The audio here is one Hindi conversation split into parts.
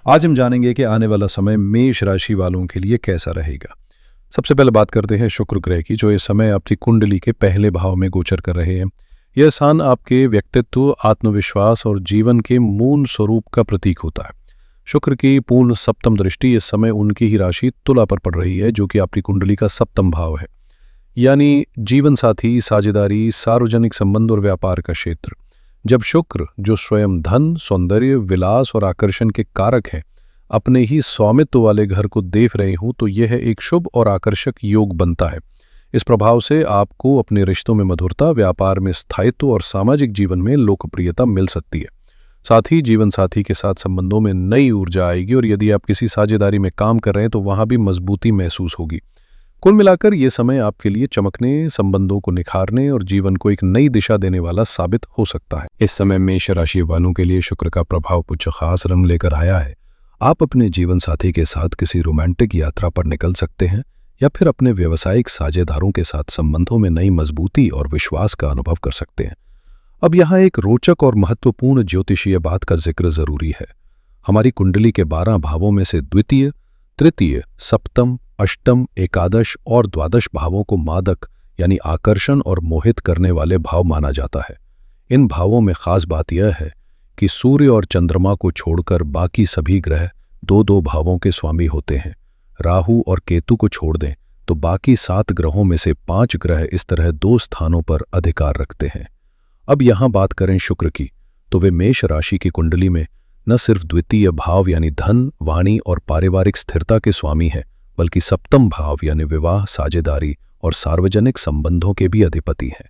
आज हम जानेंगे कि आने वाला समय मेष राशि वालों के लिए कैसा रहेगा। सबसे पहले बात करते हैं शुक्र ग्रह की, जो इस समय आपकी कुंडली के पहले भाव में गोचर कर रहे हैं। यह स्थान आपके व्यक्तित्व, आत्मविश्वास और जीवन के मूल स्वरूप का प्रतीक होता है। शुक्र की पूर्ण सप्तम दृष्टि इस समय उनकी ही राशि तुला पर पड़ रही है, जो कि आपकी कुंडली का सप्तम भाव है, यानी जीवन साथी, साझेदारी, सार्वजनिक संबंध और व्यापार का क्षेत्र। जब शुक्र, जो स्वयं धन, सौंदर्य, विलास और आकर्षण के कारक है, अपने ही स्वामित्व वाले घर को देख रहे हूं, तो यह एक शुभ और आकर्षक योग बनता है। इस प्रभाव से आपको अपने रिश्तों में मधुरता, व्यापार में स्थायित्व और सामाजिक जीवन में लोकप्रियता मिल सकती है। साथ ही जीवन साथी के साथ संबंधों में नई ऊर्जा आएगी और यदि आप किसी साझेदारी में काम कर रहे हैं तो वहां भी मजबूती महसूस होगी। कुल मिलाकर ये समय आपके लिए चमकने, संबंधों को निखारने और जीवन को एक नई दिशा देने वाला साबित हो सकता है। इस समय मेष राशि वालों के लिए शुक्र का प्रभाव कुछ खास रंग लेकर आया है। आप अपने जीवन साथी के साथ किसी रोमांटिक यात्रा पर निकल सकते हैं या फिर अपने व्यावसायिक साझेदारों के साथ संबंधों में नई मजबूती और विश्वास का अनुभव कर सकते हैं। अब यहाँ एक रोचक और महत्वपूर्ण ज्योतिषीय बात का जिक्र जरूरी है। हमारी कुंडली के 12 भावों में से द्वितीय, तृतीय, सप्तम, अष्टम, एकादश और द्वादश भावों को मादक यानी आकर्षण और मोहित करने वाले भाव माना जाता है। इन भावों में खास बात यह है कि सूर्य और चंद्रमा को छोड़कर बाकी सभी ग्रह 2-2 भावों के स्वामी होते हैं। राहु और केतु को छोड़ दें तो बाकी 7 ग्रहों में से 5 ग्रह इस तरह 2 स्थानों पर अधिकार रखते हैं। अब यहां बात करें शुक्र की, तो वे मेष राशि की कुंडली में न सिर्फ द्वितीय भाव यानी धन, वाणी और पारिवारिक स्थिरता के स्वामी हैं, बल्कि सप्तम भाव यानी विवाह, साझेदारी और सार्वजनिक संबंधों के भी अधिपति हैं।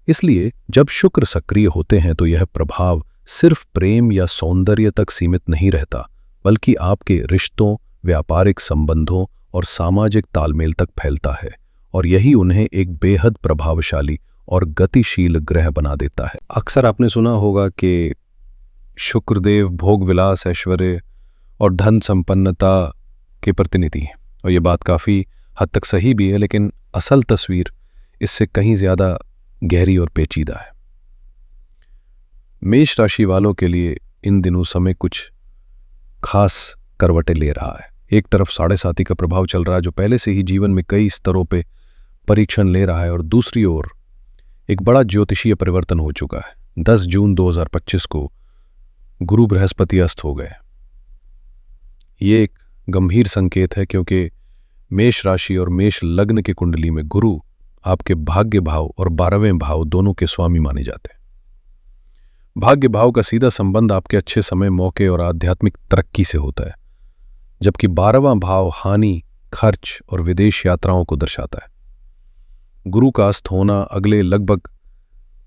इसलिए जब शुक्र सक्रिय होते हैं तो यह प्रभाव सिर्फ प्रेम या सौंदर्य तक सीमित नहीं रहता, बल्कि आपके रिश्तों, व्यापारिक संबंधों और सामाजिक तालमेल तक फैलता है, और यही उन्हें एक बेहद प्रभावशाली और गतिशील ग्रह बना देता है। अक्सर आपने सुना होगा कि शुक्रदेव भोग विलास, ऐश्वर्य और धन संपन्नता के प्रतिनिधि हैं, और ये बात काफ़ी हद तक सही भी है, लेकिन असल तस्वीर इससे कहीं ज़्यादा गहरी और पेचीदा है। मेष राशि वालों के लिए इन दिनों समय कुछ खास करवटें ले रहा है। एक तरफ साढ़े साती का प्रभाव चल रहा है, जो पहले से ही जीवन में कई स्तरों पे परीक्षण ले रहा है, और दूसरी ओर एक बड़ा ज्योतिषीय परिवर्तन हो चुका है। 10 जून 2025 को गुरु बृहस्पति अस्त हो गए। ये एक गंभीर संकेत है, क्योंकि मेष राशि और मेष लग्न के कुंडली में गुरु आपके भाग्य भाव और 12वें भाव दोनों के स्वामी माने जाते हैं। भाग्य भाव का सीधा संबंध आपके अच्छे समय, मौके और आध्यात्मिक तरक्की से होता है, जबकि 12वां भाव हानि, खर्च और विदेश यात्राओं को दर्शाता है। गुरु का अस्त होना अगले लगभग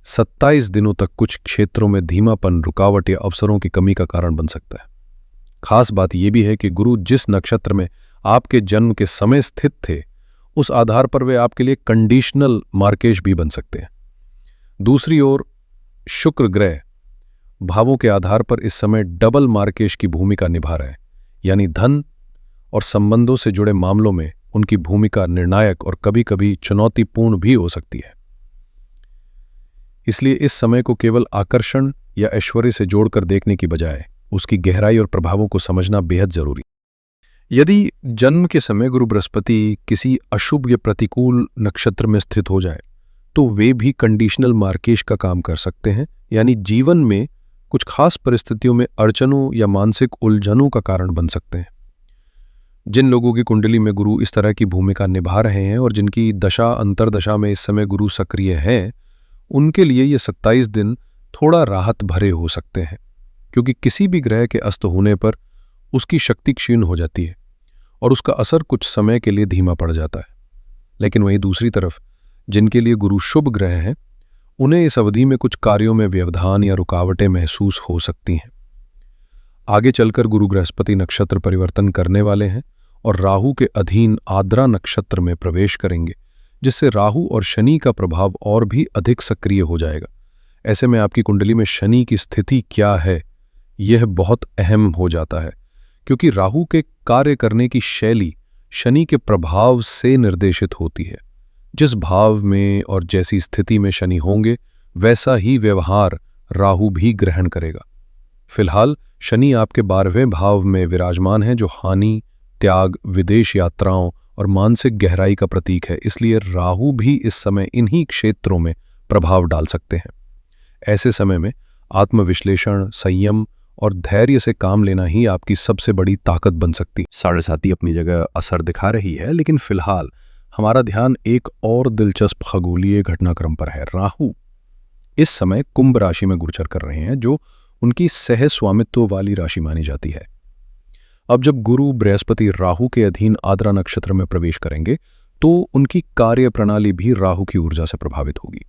27 दिनों तक कुछ क्षेत्रों में धीमापन, रुकावट या अवसरों की कमी का कारण बन सकता है। खास बात यह भी है कि गुरु जिस नक्षत्र में आपके जन्म के समय स्थित थे, उस आधार पर वे आपके लिए कंडीशनल मार्केश भी बन सकते हैं। दूसरी ओर शुक्र ग्रह भावों के आधार पर इस समय डबल मार्केश की भूमिका निभा रहा है, यानी धन और संबंधों से जुड़े मामलों में उनकी भूमिका निर्णायक और कभी-कभी चुनौतीपूर्ण भी हो सकती है। इसलिए इस समय को केवल आकर्षण या ऐश्वर्य से जोड़कर देखने की बजाय उसकी गहराई और प्रभावों को समझना बेहद जरूरी। यदि जन्म के समय गुरु बृहस्पति किसी अशुभ या प्रतिकूल नक्षत्र में स्थित हो जाए, तो वे भी कंडीशनल मार्केश का काम कर सकते हैं, यानी जीवन में कुछ खास परिस्थितियों में अड़चनों या मानसिक उलझनों का कारण बन सकते हैं। जिन लोगों की कुंडली में गुरु इस तरह की भूमिका निभा रहे हैं और जिनकी दशा अंतर्दशा में इस समय गुरु सक्रिय हैं, उनके लिए ये 27 दिन थोड़ा राहत भरे हो सकते हैं, क्योंकि किसी भी ग्रह के अस्त होने पर उसकी शक्ति क्षीण हो जाती है और उसका असर कुछ समय के लिए धीमा पड़ जाता है। लेकिन वहीं दूसरी तरफ जिनके लिए गुरु शुभ ग्रह हैं, उन्हें इस अवधि में कुछ कार्यों में व्यवधान या रुकावटें महसूस हो सकती हैं। आगे चलकर गुरु बृहस्पति नक्षत्र परिवर्तन करने वाले हैं और राहु के अधीन आद्रा नक्षत्र में प्रवेश करेंगे, जिससे राहु और शनि का प्रभाव और भी अधिक सक्रिय हो जाएगा। ऐसे में आपकी कुंडली में शनि की स्थिति क्या है, यह बहुत अहम हो जाता है, क्योंकि राहु के कार्य करने की शैली शनि के प्रभाव से निर्देशित होती है। जिस भाव में और जैसी स्थिति में शनि होंगे, वैसा ही व्यवहार राहु भी ग्रहण करेगा। फिलहाल शनि आपके 12वें भाव में विराजमान है, जो हानि, त्याग, विदेश यात्राओं और मानसिक गहराई का प्रतीक है। इसलिए राहु भी इस समय इन्हीं क्षेत्रों में प्रभाव डाल सकते हैं। ऐसे समय में आत्मविश्लेषण, संयम और धैर्य से काम लेना ही आपकी सबसे बड़ी ताकत बन सकती है। साढ़े साथी अपनी जगह असर दिखा रही है, लेकिन फिलहाल हमारा ध्यान एक और दिलचस्प खगोलीय घटनाक्रम पर है। राहु इस समय कुंभ राशि में गोचर कर रहे हैं, जो उनकी सह स्वामित्व वाली राशि मानी जाती है। अब जब गुरु बृहस्पति राहु के अधीन आद्रा नक्षत्र में प्रवेश करेंगे तो उनकी कार्य प्रणाली भी राहु की ऊर्जा से प्रभावित होगी।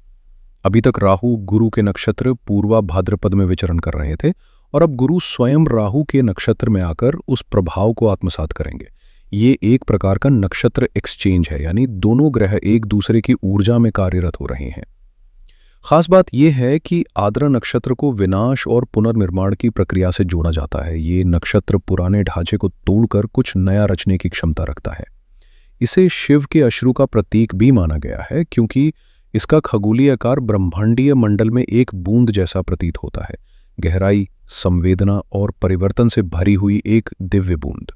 अभी तक राहु गुरु के नक्षत्र पूर्वा भाद्रपद में विचरण कर रहे थे और अब गुरु स्वयं राहु के नक्षत्र में आकर उस प्रभाव को आत्मसात करेंगे। ये एक प्रकार का नक्षत्र एक्सचेंज है, यानी दोनों ग्रह एक दूसरे की ऊर्जा में कार्यरत हो रहे हैं। खास बात यह है कि आद्रा नक्षत्र को विनाश और पुनर्निर्माण की प्रक्रिया से जोड़ा जाता है। ये नक्षत्र पुराने ढांचे को तोड़कर कुछ नया रचने की क्षमता रखता है। इसे शिव के अश्रु का प्रतीक भी माना गया है, क्योंकि इसका खगोलीय आकार ब्रह्मांडीय मंडल में एक बूंद जैसा प्रतीत होता है। गहराई, संवेदना और परिवर्तन से भरी हुई एक दिव्य बूंद।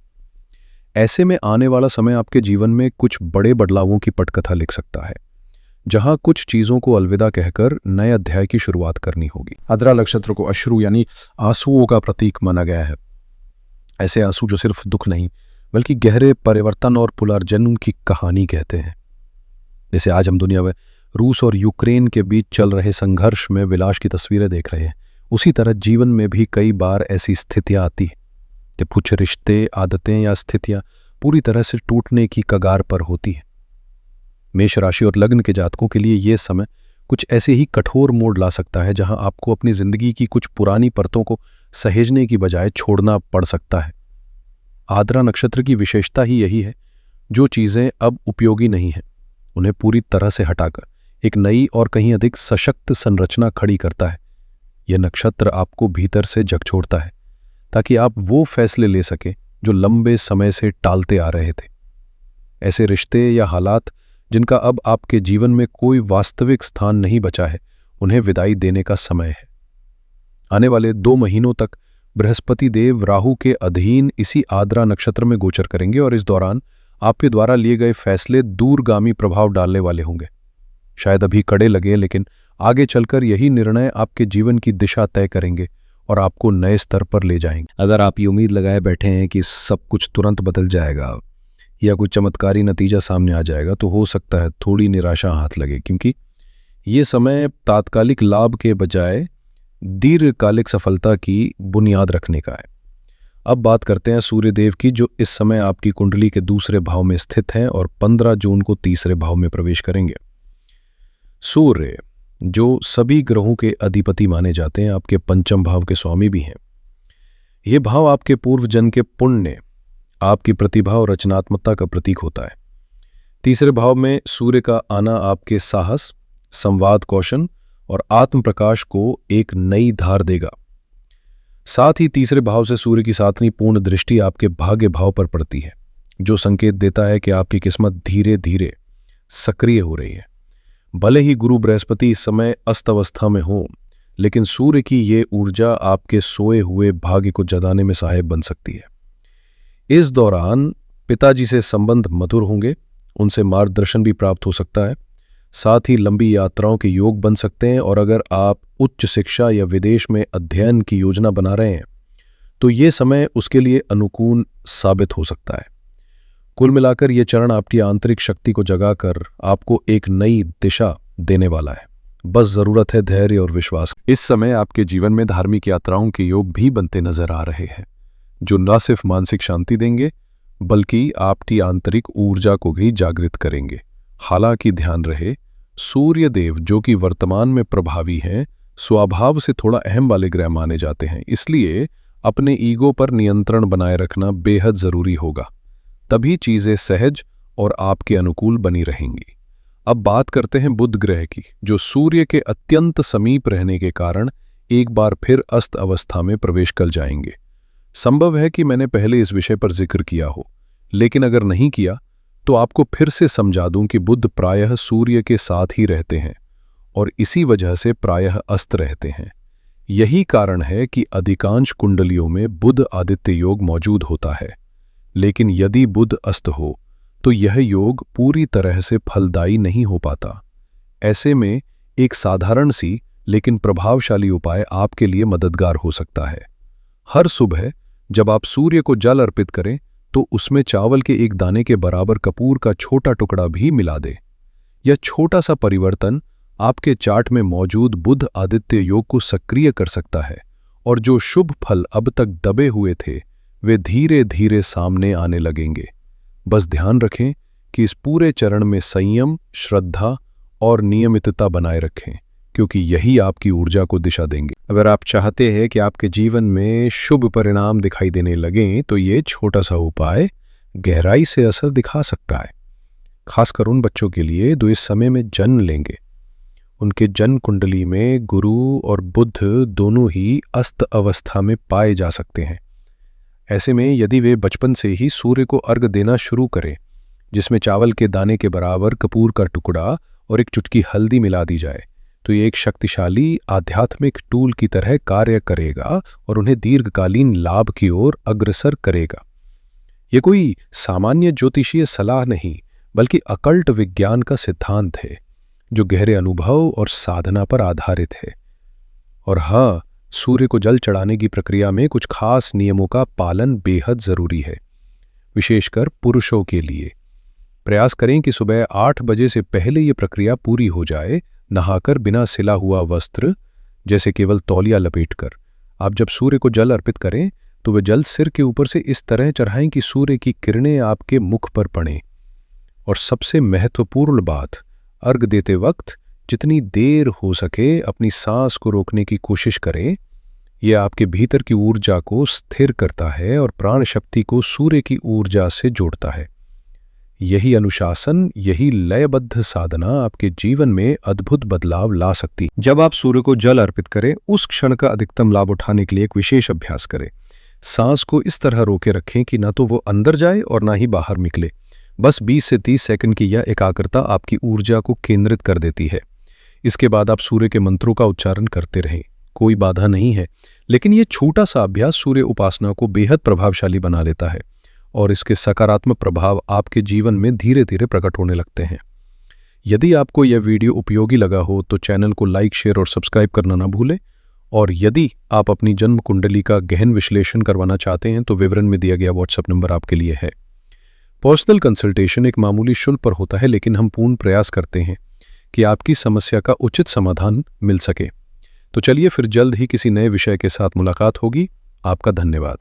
ऐसे में आने वाला समय आपके जीवन में कुछ बड़े बदलावों की पटकथा लिख सकता है, जहां कुछ चीजों को अलविदा कहकर नए अध्याय की शुरुआत करनी होगी। आद्रा नक्षत्र को अश्रु यानी आंसुओं का प्रतीक माना गया है। ऐसे आंसू जो सिर्फ दुख नहीं बल्कि गहरे परिवर्तन और पुनर्जन्म की कहानी कहते हैं। जैसे आज हम दुनिया में रूस और यूक्रेन के बीच चल रहे संघर्ष में विलास की तस्वीरें देख रहे हैं, उसी तरह जीवन में भी कई बार ऐसी स्थितियां आती हैं जब कुछ रिश्ते, आदतें या स्थितियां पूरी तरह से टूटने की कगार पर होती हैं। मेष राशि और लग्न के जातकों के लिए यह समय कुछ ऐसे ही कठोर मोड़ ला सकता है, जहां आपको अपनी जिंदगी की कुछ पुरानी परतों को सहेजने की बजाय छोड़ना पड़ सकता है। आद्रा नक्षत्र की विशेषता ही यही है, जो चीजें अब उपयोगी नहीं हैं उन्हें पूरी तरह से हटाकर एक नई और कहीं अधिक सशक्त संरचना खड़ी करता है। यह नक्षत्र आपको भीतर से झकझोरता है ताकि आप वो फैसले ले सकें जो लंबे समय से टालते आ रहे थे। ऐसे रिश्ते या हालात जिनका अब आपके जीवन में कोई वास्तविक स्थान नहीं बचा है, उन्हें विदाई देने का समय है। आने वाले 2 महीनों तक बृहस्पति देव राहु के अधीन इसी आद्रा नक्षत्र में गोचर करेंगे और इस दौरान आपके द्वारा लिए गए फैसले दूरगामी प्रभाव डालने वाले होंगे। शायद अभी कड़े लगे, लेकिन आगे चलकर यही निर्णय आपके जीवन की दिशा तय करेंगे और आपको नए स्तर पर ले जाएंगे। अगर आप ये उम्मीद लगाए बैठे हैं कि सब कुछ तुरंत बदल जाएगा या कोई चमत्कारी नतीजा सामने आ जाएगा, तो हो सकता है थोड़ी निराशा हाथ लगे, क्योंकि ये समय तात्कालिक लाभ के बजाय दीर्घकालिक सफलता की बुनियाद रखने का है। अब बात करते हैं सूर्यदेव की, जो इस समय आपकी कुंडली के दूसरे भाव में स्थित हैं और 15 जून को तीसरे भाव में प्रवेश करेंगे। सूर्य, जो सभी ग्रहों के अधिपति माने जाते हैं, आपके पंचम भाव के स्वामी भी हैं। यह भाव आपके पूर्व जन्म के पुण्य, आपकी प्रतिभा और रचनात्मकता का प्रतीक होता है। तीसरे भाव में सूर्य का आना आपके साहस, संवाद कौशल और आत्म प्रकाश को एक नई धार देगा। साथ ही तीसरे भाव से सूर्य की 7वीं पूर्ण दृष्टि आपके भाग्य भाव पर पड़ती है, जो संकेत देता है कि आपकी किस्मत धीरे धीरे सक्रिय हो रही है। भले ही गुरु बृहस्पति इस समय अस्त अवस्था में हो, लेकिन सूर्य की ये ऊर्जा आपके सोए हुए भाग्य को जगाने में सहायक बन सकती है। इस दौरान पिताजी से संबंध मधुर होंगे, उनसे मार्गदर्शन भी प्राप्त हो सकता है। साथ ही लंबी यात्राओं के योग बन सकते हैं और अगर आप उच्च शिक्षा या विदेश में अध्ययन की योजना बना रहे हैं तो ये समय उसके लिए अनुकूल साबित हो सकता है। कुल मिलाकर यह चरण आपकी आंतरिक शक्ति को जगाकर आपको एक नई दिशा देने वाला है। बस जरूरत है धैर्य और विश्वास। इस समय आपके जीवन में धार्मिक यात्राओं के योग भी बनते नजर आ रहे हैं, जो न सिर्फ मानसिक शांति देंगे बल्कि आपकी आंतरिक ऊर्जा को भी जागृत करेंगे। हालांकि ध्यान रहे, सूर्यदेव जो कि वर्तमान में प्रभावी हैं, स्वभाव से थोड़ा अहम वाले ग्रह माने जाते हैं, इसलिए अपने ईगो पर नियंत्रण बनाए रखना बेहद जरूरी होगा। तभी चीजें सहज और आपके अनुकूल बनी रहेंगी। अब बात करते हैं बुध ग्रह की, जो सूर्य के अत्यंत समीप रहने के कारण एक बार फिर अस्त अवस्था में प्रवेश कर जाएंगे। संभव है कि मैंने पहले इस विषय पर जिक्र किया हो, लेकिन अगर नहीं किया तो आपको फिर से समझा दूं कि बुध प्रायः सूर्य के साथ ही रहते हैं और इसी वजह से प्रायः अस्त रहते हैं। यही कारण है कि अधिकांश कुंडलियों में बुध आदित्य योग मौजूद होता है, लेकिन यदि बुध अस्त हो तो यह योग पूरी तरह से फलदायी नहीं हो पाता। ऐसे में एक साधारण सी लेकिन प्रभावशाली उपाय आपके लिए मददगार हो सकता है। हर सुबह जब आप सूर्य को जल अर्पित करें तो उसमें चावल के एक दाने के बराबर कपूर का छोटा टुकड़ा भी मिला दें। यह छोटा सा परिवर्तन आपके चार्ट में मौजूद बुध आदित्य योग को सक्रिय कर सकता है और जो शुभ फल अब तक दबे हुए थे वे धीरे धीरे सामने आने लगेंगे। बस ध्यान रखें कि इस पूरे चरण में संयम, श्रद्धा और नियमितता बनाए रखें, क्योंकि यही आपकी ऊर्जा को दिशा देंगे। अगर आप चाहते हैं कि आपके जीवन में शुभ परिणाम दिखाई देने लगें तो ये छोटा सा उपाय गहराई से असर दिखा सकता है, खासकर उन बच्चों के लिए जो इस समय में जन्म लेंगे। उनके जन्म कुंडली में गुरु और बुध दोनों ही अस्त अवस्था में पाए जा सकते हैं। ऐसे में यदि वे बचपन से ही सूर्य को अर्घ देना शुरू करें, जिसमें चावल के दाने के बराबर कपूर का टुकड़ा और एक चुटकी हल्दी मिला दी जाए, तो ये एक शक्तिशाली आध्यात्मिक टूल की तरह कार्य करेगा और उन्हें दीर्घकालीन लाभ की ओर अग्रसर करेगा। ये कोई सामान्य ज्योतिषीय सलाह नहीं, बल्कि अकल्ट विज्ञान का सिद्धांत है जो गहरे अनुभव और साधना पर आधारित है। और हाँ, सूर्य को जल चढ़ाने की प्रक्रिया में कुछ खास नियमों का पालन बेहद जरूरी है, विशेषकर पुरुषों के लिए। प्रयास करें कि सुबह 8 बजे से पहले ये प्रक्रिया पूरी हो जाए। नहाकर बिना सिला हुआ वस्त्र, जैसे केवल तौलिया लपेटकर, आप जब सूर्य को जल अर्पित करें तो वह जल सिर के ऊपर से इस तरह चढ़ाएं कि सूर्य की किरणें आपके मुख पर पड़ें। और सबसे महत्वपूर्ण बात, अर्घ देते वक्त जितनी देर हो सके अपनी सांस को रोकने की कोशिश करें। यह आपके भीतर की ऊर्जा को स्थिर करता है और प्राण शक्ति को सूर्य की ऊर्जा से जोड़ता है। यही अनुशासन, यही लयबद्ध साधना आपके जीवन में अद्भुत बदलाव ला सकती है। जब आप सूर्य को जल अर्पित करें, उस क्षण का अधिकतम लाभ उठाने के लिए एक विशेष अभ्यास करें। सांस को इस तरह रोके रखें कि ना तो वो अंदर जाए और ना ही बाहर निकले। बस 20 से 30 सेकंड की यह एकाग्रता आपकी ऊर्जा को केंद्रित कर देती है। इसके बाद आप सूर्य के मंत्रों का उच्चारण करते रहें, कोई बाधा नहीं है, लेकिन यह छोटा सा अभ्यास सूर्य उपासना को बेहद प्रभावशाली बना देता है और इसके सकारात्मक प्रभाव आपके जीवन में धीरे धीरे प्रकट होने लगते हैं। यदि आपको यह वीडियो उपयोगी लगा हो तो चैनल को लाइक, शेयर और सब्सक्राइब करना ना भूलें। और यदि आप अपनी जन्म कुंडली का गहन विश्लेषण करवाना चाहते हैं तो विवरण में दिया गया व्हाट्सएप नंबर आपके लिए है। पर्सनल कंसल्टेशन एक मामूली शुल्क पर होता है, लेकिन हम पूर्ण प्रयास करते हैं कि आपकी समस्या का उचित समाधान मिल सके। तो चलिए फिर जल्द ही किसी नए विषय के साथ मुलाकात होगी। आपका धन्यवाद।